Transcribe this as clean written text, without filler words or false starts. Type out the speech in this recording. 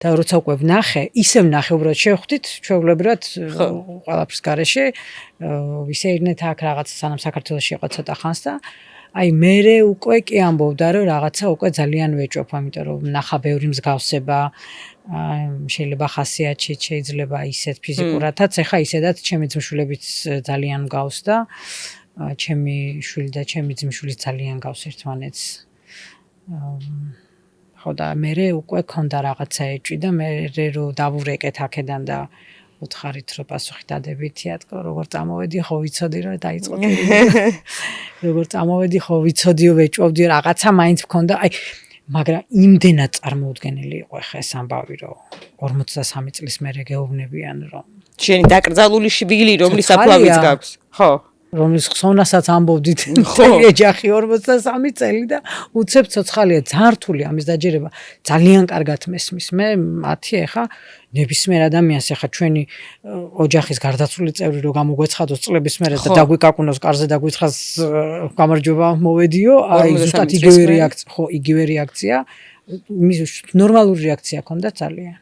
და როცა უკვე ვნახე, ისევ ნახე უბრალოდ შევხვდით ჩვეულებრივად ყველაფრის გარეშე, ვისეირნეთ აქ რაღაცა სანამ საქართველოში იყო ცოტა ხანს და აი მერე უკვე კი ამბობდა რომ რაღაცა უკვე ძალიან ვეჭვობ, ამიტომ რომ ნახა ბევრი მსგავსება, შეიძლება ხასიათში, შეიძლება ისეთ ფიზიკურათაც, ეხა ისედაც ჩემი ძმშვილებიც ძალიან გავს და ჩემი შვილი და ჩემი ძმშვილი ძალიან გავს ერთმანეთს. ხო და მერე უკვე ქონდა რაღაცა ეჭვი და მერე რომ დავურეკეთ აქედან და უთხარით რომ პასუხი დადებითია, როგორ წამოვედი ხო ვიცოდი რომ დაიწყო როგორ წამოვედი ხო ვიცოდიო ვეჭვობდიო რაღაცა მაინც მქონდა, აი მაგრამ იმდენად წარმოუდგენელი იყო ხა ეს ამბავი რომ 43 წლის მერე გეუბნებიან რომ შენი დაკრძალული შვილი რომლის საფლავიც გაქვს ხო რომლის ხსოვნასაც ამბობდით ეჯახი 43 წელი და უცებ ცოცხალია ძართული ამის დაჯერება ძალიან კარგად მესმის მე მათი ეხა ნებისმიერ ადამიანს ეხა ჩვენი ოჯახის გარდაცვლილი წევრი რომ გამოგვეცხადოს წლების მერე და დაგვიკაკუნოს კარზე და გვითხრას გამარჯობა მოვედიო აი ზუსტად იგივე რეაქცია ხო იგივე რეაქცია ნორმალური რეაქცია ქონდა ძალიან